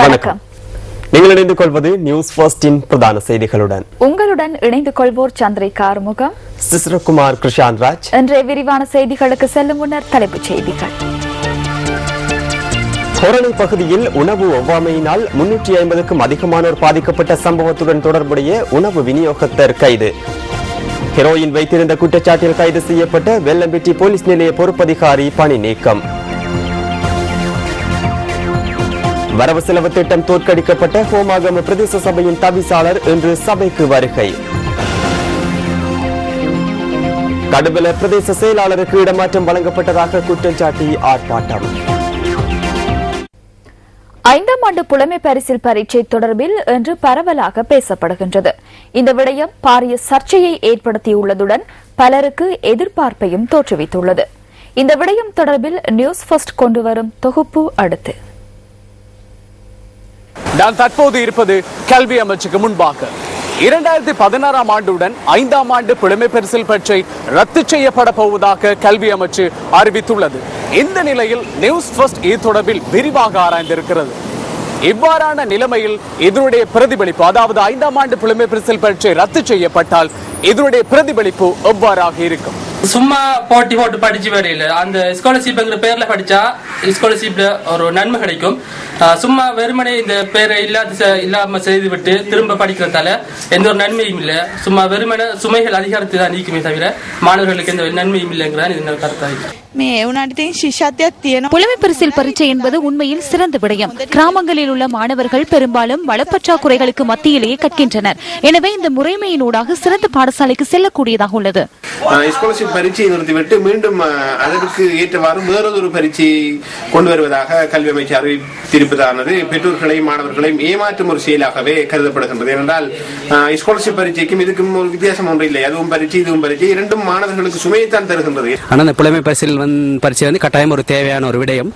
வணக்கம். நீங்கள் இணைந்து கொள்வது நியூஸ் ஃபர்ஸ்டின் பிரதான செய்திகளுடன். உங்களுடன் இணைந்து கொள்வோர் சந்திரிகா ஆறுமுகம், சிஸ்ரகுமார் கிருஷாந்த் ராஜ். இன்றைய விரிவான செய்திகளுக்கு செல்லும் முன்னர் தலைப்புச் செய்திகள். கொரோனா பகுதியில் உணவு ஒவ்வாமையினால் 350க்கும் அதிகமானோர் பாதிக்கப்பட்ட சம்பவத்துடன் தொடர்புடைய உணவு விநியோகத்தர் கைது. ஹெரோயின் வைத்திருந்த குற்றச்சாட்டில் கைது செய்யப்பட்ட வெல்லம்பெட்டி போலீஸ் நிலைய பொறுப்பதிகாரி பணி நீக்கம். வரவு செலவு திட்டம் தோற்கடிக்கப்பட்ட ஹோமாகம பிரதேச சபையின் தவிசாளர் இன்று சபைக்கு வருகை. கடுபல பிரதேச செயலாளருக்கு இடமாற்றம் வழங்கப்பட்டதாக குற்றம் சாட்டி ஆர்ப்பாட்டம். 5ஆம் ஆண்டு புலமை பரிசில் பரீட்சை தொடர்பில் இன்று பரவலாக பேசப்படுகின்றது. இந்த விடயம் பாரிய சர்ச்சையை ஏற்படுத்தியுள்ளதுடன் பலருக்கு எதிர்பார்ப்பையும் தோற்றுவித்துள்ளது. இந்த விடயம் தொடர்பில் நியூஸ் ஃபர்ஸ்ட் கொண்டு வரும் தொகுப்பு அடுத்து. நான் தற்போது இருப்பது கல்வி அமைச்சுக்கு முன்பாக. 2016ஆம் ஆண்டுடன் 5ஆம் ஆண்டு புலமை பரிசில் பரீட்சை ரத்து செய்யப்பட போவதாக கல்வி அமைச்சு அறிவித்துள்ளது. இந்த நிலையில் நியூஸ் ஃபர்ஸ்ட் இது தொடர்பில் விரிவாக ஆராய்ந்திருக்கிறது. இவ்வாறான நிலைமையில் இதனுடைய பிரதிபலிப்பு, அதாவது 5ஆம் ஆண்டு புலமை பரிசில் பரீட்சை ரத்து செய்யப்பட்டால் இதனுடைய பிரதிபலிப்பு எவ்வாறாக இருக்கும்? சும்மா போட்டி போட்டு படிச்சு வரையில அந்த ஸ்காலர்ஷிப்ங்கிற பேர்ல படிச்சா ஸ்காலர்ஷிப்ல ஒரு நன்மை கிடைக்கும். சும்மா வெறுமனே இந்த பேரை இல்லாம செய்து விட்டு திரும்ப படிக்கிறதால எந்த ஒரு நன்மையும் இல்லை. சும்மா வெறுமனே சுமைகள் அதிகாரத்தை தான் நீக்குமே தவிர மாணவர்களுக்கு எந்த நன்மையும் இல்லைங்கிறதான் இது கருத்தாயிருக்கு. புலமை பரிசில் பரீட்சை என்பது உண்மையில் சிறந்த விடயம். கிராமங்களில் உள்ள மாணவர்கள் பெரும்பாலும் வளப்பற்றாக்குறைகளுக்கு மத்தியிலேயே கற்கின்றனர். எனவே இந்த முறைமையினூடாக சிறந்த பாடசாலைக்கு செல்லக்கூடியதாக உள்ளது. ஸ்காலர்ஷிப் பரீட்சையை நிறுத்திவிட்டு மீண்டும் அதற்கு ஏற்றவாறு வேறொரு பரீட்சையை கொண்டு வருவதாக கல்வி அமைச்சர் அறிவித்திருப்பதானது பெற்றோர்களையும் மாணவர்களையும் ஏமாற்றும் ஒரு செயலாகவே கருதப்படுகின்றது. ஏனென்றால் ஸ்காலர்ஷிப் பரீட்சைக்கும் இதுக்கும் ஒரு வித்தியாசம் ஒன்று இல்லை. அதுவும் பரீட்சை இதுவும் பரீட்சை, இரண்டும் மாணவர்களுக்கு சுமையைத்தான் தருகின்றது. ஆனால் புலமை பரிசில் பரீட்சை வந்து கட்டாயம் ஒரு தேவையான ஒரு விடயம்.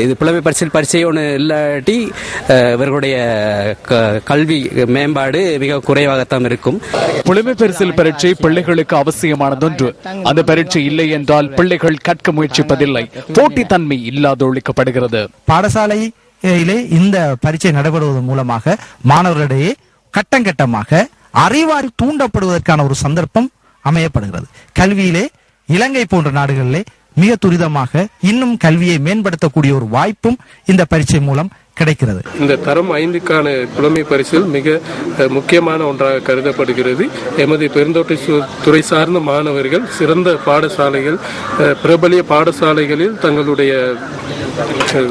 இது புலமை பரிசில் பரீட்சை ஒன்று இல்லாட்டி இவர்களுடைய கல்வி மேம்பாடு மிக குறைவாகத்தான் இருக்கும். புலமை பரிசில் பரீட்சை பிள்ளைகளுக்கு அவசியமானதொன்று. அந்த பரீட்சை இல்லை என்றால் பிள்ளைகள் கற்க முயற்சிப்பதில்லை, போட்டித்தன்மை இல்லாது ஒழிக்கப்படுகிறது. பாடசாலையிலே இந்த பரீட்சை நடைபெறுவதன் மூலமாக மாணவர்களிடையே கட்டங்கட்டமாக அறிவாரி தூண்டப்படுவதற்கான ஒரு சந்தர்ப்பம் அமையப்படுகிறது. கல்வியிலே இலங்கை போன்ற நாடுகளிலே மிக துரிதமாக இன்னும் கல்வியை மேம்படுத்தக்கூடிய ஒரு வாய்ப்பும் இந்த பரீட்சை மூலம் கிடைக்கிறது. இந்த தரம் 5க்கான புலமை பரிசில் மிக முக்கியமான ஒன்றாக கருதப்படுகிறது. எமது பெருந்தோட்ட துறை சார்ந்த மாணவர்கள் சிறந்த பாடசாலைகள், பிரபலிய பாடசாலைகளில் தங்களுடைய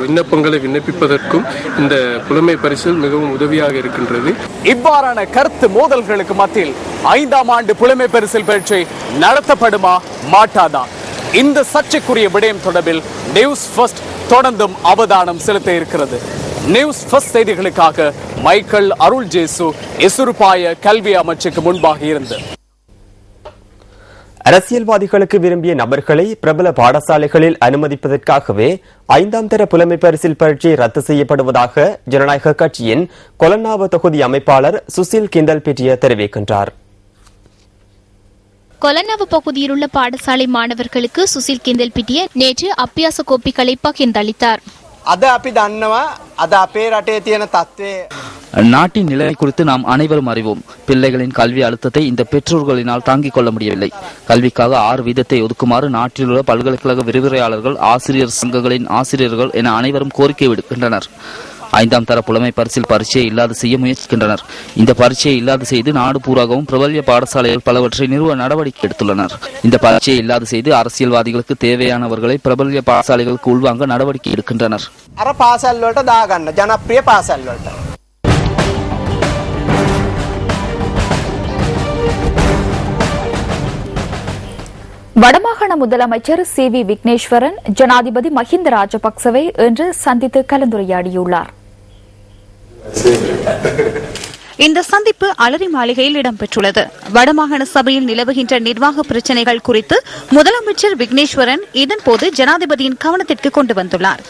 விண்ணப்பங்களை விண்ணப்பிப்பதற்கும் இந்த புலமை பரிசில் மிகவும் உதவியாக இருக்கின்றது. இவ்வாறான கருத்து மோதல்களுக்கு மத்தியில் 5ஆம் ஆண்டு புலமை பரிசில் பரீட்சை நடத்தப்படுமா மாட்டாதா? இந்த சர்ச்சைக்குரிய விடயம் தொடர்பில் நியூஸ் ஃபர்ஸ்ட் தொடர்ந்தும் அவதானம் செலுத்த இருக்கிறது. நியூஸ் ஃபர்ஸ்ட் செய்திகளுக்காக மைக்கேல் அருள் ஜேசு, எசுருபாய கல்வி அமைச்சுக்கு முன்பாக இருந்து. அரசியல்வாதிகளுக்கு விரும்பிய நபர்களை பிரபல பாடசாலைகளில் அனுமதிப்பதற்காகவே 5ஆம் தர புலமை பரிசில் பரீட்சை ரத்து செய்யப்படுவதாக ஜனநாயக கட்சியின் கொலன்னாவ தொகுதி அமைப்பாளர் சுசில் கிண்டல் பெட்டிய தெரிவிக்கின்றார். கொலன்னாவ பகுதியில் உள்ள பாடசாலை மாணவர்களுக்கு சுசில் கிண்டல் பிட்டிய நேற்று அபியாச கோப்பிகளை பகிர்ந்தளித்தார். நாட்டின் நிலை குறித்து நாம் அனைவரும் அறிவோம். பிள்ளைகளின் கல்வி அழுத்தத்தை இந்த பெற்றோர்களினால் தாங்கிக் கொள்ள முடியவில்லை. கல்விக்காக 6 வீதத்தை ஒதுக்குமாறு நாட்டில் உள்ள பல்கலைக்கழக விரிவுரையாளர்கள், ஆசிரியர் சங்கங்களின் ஆசிரியர்கள் என அனைவரும் கோரிக்கை விடுக்கின்றனர். 5ஆம் தர புலமை பரிசில் பரீட்சையை இல்லாது செய்ய முயற்சிக்கின்றனர். இந்த பரீட்சையை இல்லாது செய்து நாடு பூராகவும் பிரபல்ய பாடசாலைகள் பலவற்றை நிறுவ நடவடிக்கை எடுத்துள்ளனர். இந்த பரீட்சையை இல்லாது செய்து அரசியல்வாதிகளுக்கு தேவையானவர்களை பிரபல்ய பாடசாலைகளுக்கு உள்வாங்க நடவடிக்கை எடுக்கின்றனர். வடமாகாண முதலமைச்சர் சி.வி. விக்னேஸ்வரன் ஜனாதிபதி மஹிந்த ராஜபக்சவை இன்று சந்தித்து கலந்துரையாடியுள்ளார். இந்த சந்திப்பு அலரி மாளிகையில் இடம்பெற்றுள்ளது. வடமாகாண சபையில் நிலவுகின்ற நிர்வாக பிரச்சினைகள் குறித்து முதலமைச்சர் விக்னேஸ்வரன் இதன்போது ஜனாதிபதியின் கவனத்திற்கு கொண்டு வந்துள்ளார்.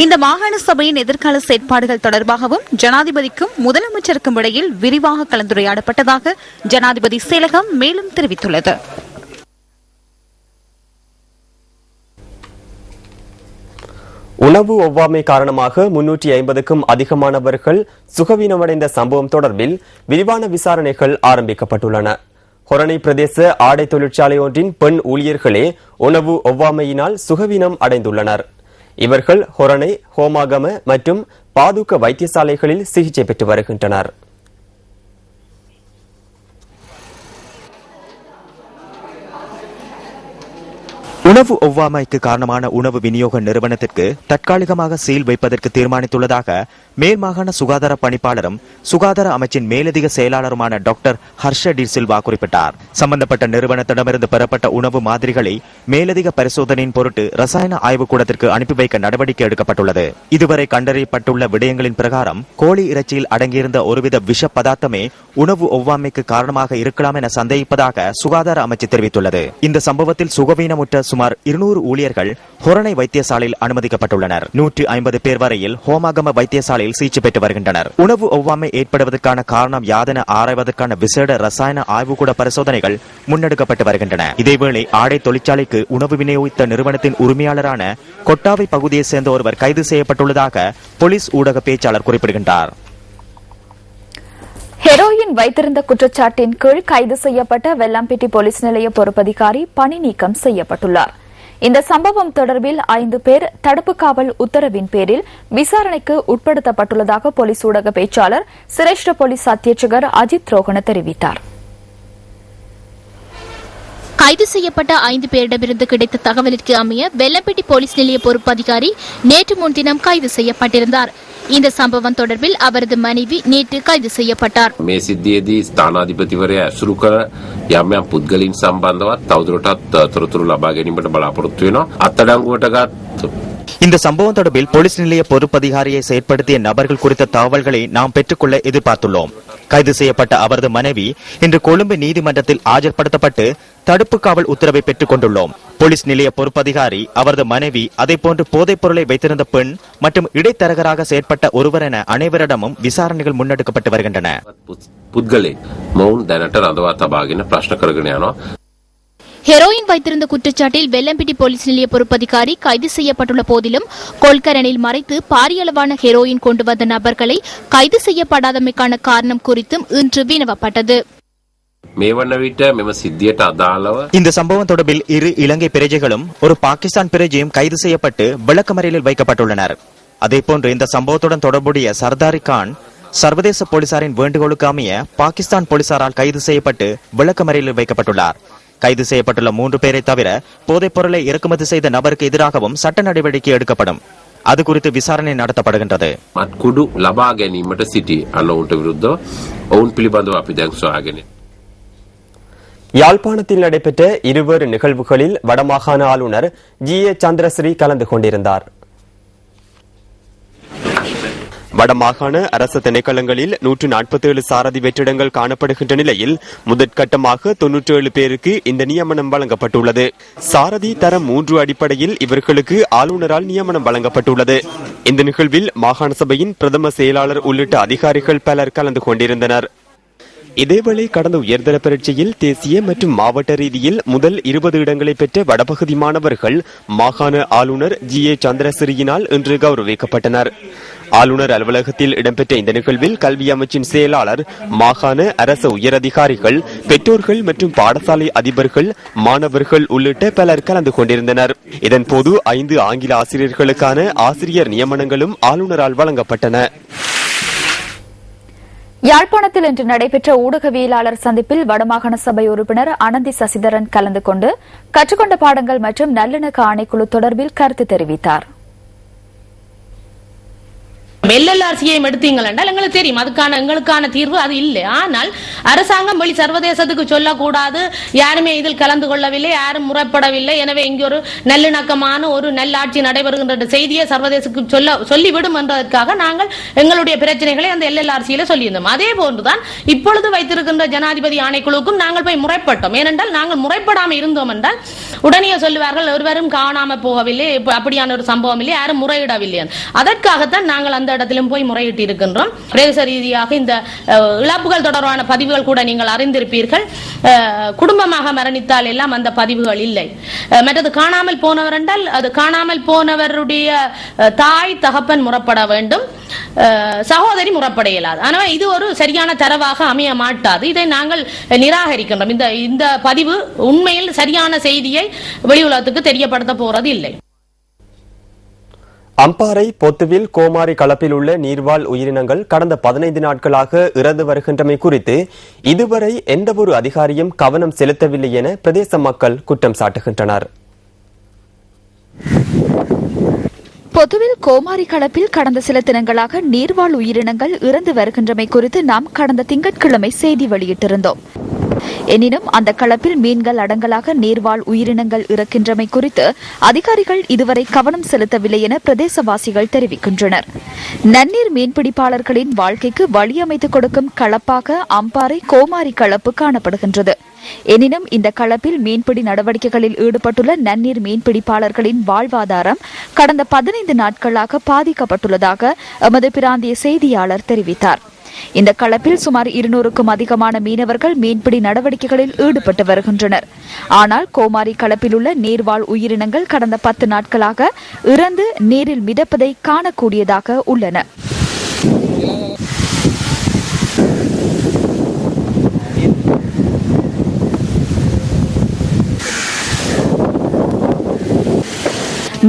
இந்த மாகாண சபையின் எதிர்கால செயற்பாடுகள் தொடர்பாகவும் ஜனாதிபதிக்கும் முதலமைச்சருக்கும் இடையில் விரிவாக கலந்துரையாடப்பட்டதாக ஜனாதிபதி செயலகம் மேலும் தெரிவித்துள்ளது. உணவு ஒவ்வாமை காரணமாக 350க்கும் அதிகமானவர்கள் சுகவீனமடைந்த சம்பவம் தொடர்பில் விரிவான விசாரணைகள் ஆரம்பிக்கப்பட்டுள்ளன. ஹொரணை பிரதேச ஆடை தொழிற்சாலை ஒன்றின் பெண் ஊழியர்களே உணவு ஒவ்வாமையினால் சுகவீனம் அடைந்துள்ளனர். இவர்கள் ஹொரணை, ஹோமாகம மற்றும் பாதுக்க வைத்தியசாலைகளில் சிகிச்சை பெற்று வருகின்றனர். உணவு ஒவ்வாமைக்கு காரணமான உணவு விநியோக நிறுவனத்திற்கு தற்காலிகமாக சீல் வைப்பதற்கு தீர்மானித்துள்ளதாக மேல் மாகாண சுகாதார பணிப்பாளரும் சுகாதார அமைச்சின் மேலதிக செயலாளருமான டாக்டர் ஹர்ஷ டி சில்வா குறிப்பிட்டார். சம்பந்தப்பட்ட நிறுவனத்திடமிருந்து பெறப்பட்ட உணவு மாதிரிகளை மேலதிக பரிசோதனையின் பொருட்டு ரசாயன ஆய்வுக்கூடத்திற்கு அனுப்பி வைக்க நடவடிக்கை எடுக்கப்பட்டுள்ளது. இதுவரை கண்டறியப்பட்டுள்ள விடயங்களின் பிரகாரம் கோழி இறைச்சியில் அடங்கியிருந்த ஒருவித விஷ பதார்த்தமே உணவு ஒவ்வாமைக்கு காரணமாக இருக்கலாம் என சந்தேகிப்பதாக சுகாதார அமைச்சு தெரிவித்துள்ளது. இந்த சம்பவத்தில் சுகவீனமுற்ற சுமார் 200 ஊழியர்கள் ஹொரணை வைத்தியசாலையில் அனுமதிக்கப்பட்டுள்ளனர். 150 பேர் வரையில் ஹோமாகம வைத்தியசாலையில் சிகிச்சை பெற்று வருகின்றனர். உணவு ஒவ்வாமை ஏற்படுவதற்கான காரணம் யாதென ஆராய்வதற்கான விசேட ரசாயன ஆய்வுக்கூட பரிசோதனைகள் முன்னெடுக்கப்பட்டு வருகின்றன. இதேவேளை ஆடை தொழிற்சாலைக்கு உணவு விநியோகித்த நிறுவனத்தின் உரிமையாளரான கொட்டாவை பகுதியைச் சேர்ந்த ஒருவர் கைது செய்யப்பட்டுள்ளதாக போலீஸ் ஊடக பேச்சாளர் குறிப்பிடுகின்றார். ஹெரோயின் வைத்திருந்த குற்றச்சாட்டின் கீழ் கைது செய்யப்பட்ட வெள்ளாம்பிட்டி போலீஸ் நிலைய பொறுப்பதிகாரி பணி நீக்கம் செய்யப்பட்டுள்ளார். இந்த சம்பவம் தொடர்பில் 5 பேர் தடுப்பு காவல் உத்தரவின் பேரில் விசாரணைக்கு உட்படுத்தப்பட்டுள்ளதாக போலீஸ் ஊடக பேச்சாளர் சிரேஷ்ட போலீஸ் அத்தியட்சகர் அஜித் ரோகன தெரிவித்தார். கைது செய்யப்பட்ட 5 பேரிடமிருந்து கிடைத்த தகவலிற்கு அமைய வெள்ளம்பட்டி போலீஸ் நிலைய பொறுப்பு அதிகாரி நேற்று முன்தினம் கைது செய்யப்பட்டிருந்தார். இந்த சம்பவம் தொடர்பில் அவரது மனைவி நேற்று கைது செய்யப்பட்டார். මේ සිද්ධියේදී ස්ථානාධිපතිවරයා ඇසුරු කර යම් යම් පුද්ගලයන් සම්බන්ධවත් තවදුරටත් තොරතුරු ලබා ගැනීමට බලාපොරොත්තු වෙනවා. අත්අඩංගුවටගත් இந்த சம்பவம் தொடர்பில் போலீஸ் நிலைய பொறுப்பதிகாரியை செயற்படுத்திய நபர்கள் குறித்த தகவல்களை நாம் பெற்றுக்கொள்ள எதிர்பார்த்துள்ளோம். கைது செய்யப்பட்ட அவரது மனைவி இன்று கொழும்பு நீதிமன்றத்தில் ஆஜர்படுத்தப்பட்டு தடுப்பு காவல் உத்தரவை பெற்றுக் கொண்டுள்ளோம். போலீஸ் நிலைய பொறுப்பதிகாரி, அவரது மனைவி, அதேபோன்று போதைப் பொருளை வைத்திருந்த பெண் மற்றும் இடைத்தரகராக செயற்பட்ட ஒருவர் என அனைவரிடமும் விசாரணைகள் முன்னெடுக்கப்பட்டு வருகின்றன. පුද්ගලෙක් මොවුන් දැනට රඳවා තබාගෙන ප්‍රශ්න කරගෙන යනවා. ஹெரோயின் வைத்திருந்த குற்றச்சாட்டில் வெள்ளம்பிட்டி போலீஸ் நிலைய பொறுப்பதிகாரி கைது செய்யப்பட்டுள்ள போதிலும் கொள்கரனில் மறைத்து பாரிய அளவான ஹெரோயின் கொண்டு வந்த நபர்களை கைது செய்யப்படாதமைக்கான காரணம் குறித்தும் இன்று வினவப்பட்டது. මේ වන විට මෙම සිද්ධියට අදාළව இந்த சம்பவம் தொடர்பில் 2 இலங்கை பிரஜைகளும் ஒரு பாகிஸ்தான் பிரஜையும் கைது செய்யப்பட்டு விளக்கமறியலில் வைக்கப்பட்டுள்ளனர். அதேபோன்று இந்த சம்பவத்துடன் தொடர்புடைய சர்தாரி கான் சர்வதேச போலீசாரின் வேண்டுகோளுக்கு அமைய பாகிஸ்தான் போலீசாரால் கைது செய்யப்பட்டு விளக்கமறியலில் வைக்கப்பட்டுள்ளார். கைது செய்யப்பட்டுள்ள 3 பேரை தவிர போதைப் பொருளை இறக்குமதி செய்த நபருக்கு எதிராகவும் சட்ட நடவடிக்கை எடுக்கப்படும். அது குறித்து விசாரணை நடத்தப்படுகின்றது. මත්කුඩු ලබා ගැනීමට සිටි අනවුන්ට විරුද්ධව ඔවුන් පිළිබඳව අපි දැන් සොයාගෙන யாழ்ப்பாணத்தில் நடைபெற்ற 2 நிகழ்வுகளில் வடமாகாண ஆளுநர் ஜி.ஏ. சந்திரஸ்ரீ கலந்து கொண்டிருந்தார். வடமாகாண அரசு திணைக்களங்களில் 147 சாரதி வெற்றிடங்கள் காணப்படுகின்ற நிலையில் முதற்கட்டமாக 97 பேருக்கு இந்த நியமனம் வழங்கப்பட்டுள்ளது. சாரதி தரம் 3 அடிப்படையில் இவர்களுக்கு ஆளுநரால் நியமனம் வழங்கப்பட்டுள்ளது. இந்த நிகழ்வில் மாகாண சபையின் பிரதம செயலாளர் உள்ளிட்ட அதிகாரிகள் பலர் கலந்து கொண்டிருந்தனர். இதேவேளை கடந்த உயர்தர பரீட்சையில் தேசிய மற்றும் மாவட்ட ரீதியில் முதல் 20 இடங்களை பெற்ற வடபகுதி மாணவர்கள் மாகாண ஆளுநர் ஜி.ஏ. சந்திரஸ்ரீயினால் இன்று கௌரவிக்கப்பட்டனர். ஆளுநர் அலுவலகத்தில் இடம்பெற்ற இந்த நிகழ்வில் கல்வி அமைச்சின் செயலாளர், மாகாண அரச உயரதிகாரிகள், பெற்றோர்கள் மற்றும் பாடசாலை அதிபர்கள், மாணவர்கள் உள்ளிட்ட பலர் கலந்து கொண்டிருந்தனர். இதன்போது 5 ஆங்கில ஆசிரியர்களுக்கான ஆசிரியர் நியமனங்களும் ஆளுநரால் வழங்கப்பட்டன. யாழ்ப்பாணத்தில் இன்று நடைபெற்ற ஊடகவியலாளர் சந்திப்பில் வடமாகாண சபை உறுப்பினர் அனந்தி சசிதரன் கலந்து கொண்டு கற்றுக்கொண்ட பாடங்கள் மற்றும் நல்லிணக்க ஆணைக்குழு தொடர்பில் கருத்து தெரிவித்தார். எல்எல்ஆர்சியை எடுத்தீங்கள் என்றால் எங்களுக்கு தெரியும் அதுக்கான எங்களுக்கான தீர்வு அது இல்லை. ஆனால் அரசாங்கம் வெளி சர்வதேசத்துக்கு சொல்லக்கூடாது, யாருமே இதில் கலந்து கொள்ளவில்லை, யாரும் முறைப்படவில்லை, எனவே இங்கு ஒரு நல்லிணக்கமான ஒரு நல்லாட்சி நடைபெறுகின்ற செய்தியை சர்வதேசத்துக்கு சொல்லிவிடும் என்பதற்காக நாங்கள் எங்களுடைய பிரச்சனைகளை அந்த எல்எல்ஆர்சியில சொல்லியிருந்தோம். அதே போன்றுதான் இப்பொழுது வைத்திருக்கின்ற ஜனாதிபதி ஆணைக்குழுக்கும் நாங்கள் போய் முறைப்பட்டோம். ஏனென்றால் நாங்கள் முறைப்படாமல் இருந்தோம் என்றால் உடனே சொல்லுவார்கள் ஒருவரும் காணாம போகவில்லை, அப்படியான ஒரு சம்பவம் இல்லை, யாரும் முறையிடவில்லை. அதற்காகத்தான் நாங்கள் அந்த இடத்திலும் போய் முறையிட்டு இருக்கின்றோம். பிரதேச ரீதியாக இந்த இழப்புகள் தொடர்பான பதிவுகள் கூட நீங்கள் அறிந்திருப்பீர்கள். குடும்பமாக மரணித்தால் எல்லாம் அந்த பதிவுகள் இல்லை. மற்றது காணாமல் போனவர் என்றால் அது காணாமல் போனவருடைய தாய் தகப்பன் முறப்பட வேண்டும், சகோதரி முறப்பட இயலாது. ஆனால் இது ஒரு சரியான தரவாக அமைய மாட்டாது. இதை நாங்கள் நிராகரிக்கின்றோம். இந்த பதிவு உண்மையில் சரியான செய்தியை வெளி உலகத்துக்கு தெரியப்படுத்த போறது இல்லை. அம்பாறை பொத்துவில் கோமாரி களப்பில் உள்ள நீர்வாழ் உயிரினங்கள் கடந்த 15 நாட்களாக இறந்து வருகின்றமை குறித்து இதுவரை எந்தவொரு அதிகாரியும் கவனம் செலுத்தவில்லை என பிரதேச மக்கள் குற்றம் சாட்டுகின்றனர். பொதுவில் கோமாரி களப்பில் கடந்த சில தினங்களாக நீர்வாழ் உயிரினங்கள் இறந்து வருகின்றமை குறித்து நாம் கடந்த திங்கட்கிழமை செய்தி வெளியிட்டிருந்தோம். எனினும் அந்த களப்பில் மீன்கள் அடங்கலாக நீர்வாழ் உயிரினங்கள் இறக்கின்றமை குறித்து அதிகாரிகள் இதுவரை கவனம் செலுத்தவில்லை என பிரதேசவாசிகள் தெரிவிக்கின்றனர். நன்னீர் மீன்பிடிப்பாளர்களின் வாழ்க்கைக்கு வழியமைத்துக் கொடுக்கும் களப்பாக அம்பாறை கோமாரி களப்பு காணப்படுகின்றது. எனினும் இந்த களப்பில் மீன்பிடி நடவடிக்கைகளில் ஈடுபட்டுள்ள நன்னீர் மீன்பிடிப்பாளர்களின் வாழ்வாதாரம் கடந்த 15 நாட்களாக பாதிக்கப்பட்டுள்ளதாக எமது பிராந்திய செய்தியாளர் தெரிவித்தார். இந்த களப்பில் சுமார் 200க்கும் அதிகமான மீனவர்கள் மீன்பிடி நடவடிக்கைகளில் ஈடுபட்டு வருகின்றனர். ஆனால் கோமாரி களப்பில் உள்ள நீர்வாழ் உயிரினங்கள் கடந்த 10 நாட்களாக இறந்து நீரில் மிதப்பதை காணக்கூடியதாக உள்ளன.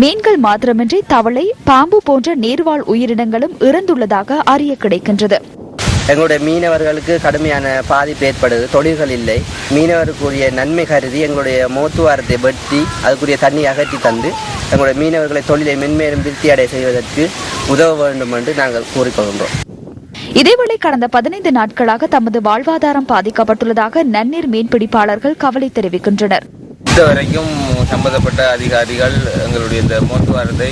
மீன்கள் மாத்திரமின்றி தவளை, பாம்பு போன்ற நீர்வாழ் உயிரினங்களும் இறந்துள்ளதாக அறிய கிடைக்கின்றது. எங்களுடைய மீனவர்களுக்கு கடுமையான பாதிப்பு ஏற்படுது. தொழில்கள் இல்லை. மீனவருக்குரிய நன்மை கருதி எங்களுடைய மோத்துவாரத்தை வெட்டி அதுக்குரிய தண்ணி அகற்றி தந்து எங்களுடைய மீனவர்களை தொழிலை மென்மேலும் திருப்தியடை செய்வதற்கு உதவ வேண்டும் என்று நாங்கள் கூறிக்கொள்கின்றோம். இதேவேளை கடந்த 15 நாட்களாக தமது வாழ்வாதாரம் பாதிக்கப்பட்டுள்ளதாக நன்னீர் மீன்பிடிப்பாளர்கள் கவலை தெரிவிக்கின்றனர். இதுவரைக்கும் சம்பந்தப்பட்ட அதிகாரிகள் எங்களுடைய இந்த மோத்துவாரத்தை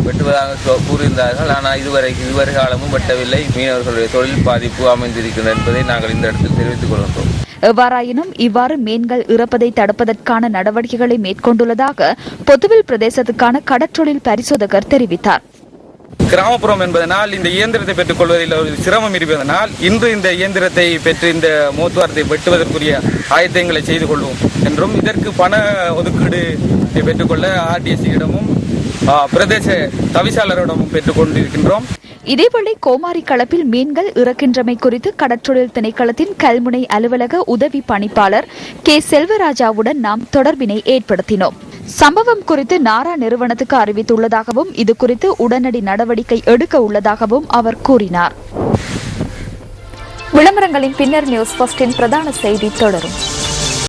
வெட்டுவதாக கூறியிருந்தார்கள். ஆனால் இதுவரை காலமும் வெட்டவில்லை. மீனவர்களுடைய தொழில் பாதிப்பு அமைந்திருக்கிறது என்பதை நாங்கள் இந்த இடத்தில் தெரிவித்துக் கொள்கின்றோம். எவ்வாறாயினும் இவ்வாறு மீன்கள் இறப்பதை தடுப்பதற்கான நடவடிக்கைகளை மேற்கொண்டுள்ளதாக பொத்துவில் பிரதேசத்துக்கான கடற்றொழில் பரிசோதகர் தெரிவித்தார். கிராமப்புறம் என்பதனால் இந்த இயந்திரத்தை பெற்றுக் கொள்வதில் ஒரு சிரமம் இருப்பதனால் இன்று இந்த இயந்திரத்தை பெற்று இந்த மோத்துவாரத்தை வெட்டுவதற்குரிய ஆயத்தங்களை செய்து கொள்வோம் என்றும் இதற்கு பண ஒதுக்கீடு பெற்றுக்கொள்ள ஆர்டிஎஸ்சியிடமும் பிரதேச தவிசாளரிடமும் பெற்றுக் கொண்டிருக்கின்றோம். இதேவேளை கோமாரி களப்பில் மீன்கள் இறக்கின்றமை குறித்து கடற்றொழில் திணைக்களத்தின் கல்முனை அலுவலக உதவி பணிப்பாளர் கே செல்வராஜாவுடன் நாம் தொடர்பினை ஏற்படுத்தினோம். சம்பவம் குறித்து நாரா நிறுவனத்துக்கு அறிவித்துள்ளதாகவும் இது குறித்து உடனடி நடவடிக்கை எடுக்க உள்ளதாகவும் அவர் கூறினார். விளம்பரங்களின் பின்னர் நியூஸ் ஃபர்ஸ்டின் பிரதான செய்தி தொடரும்.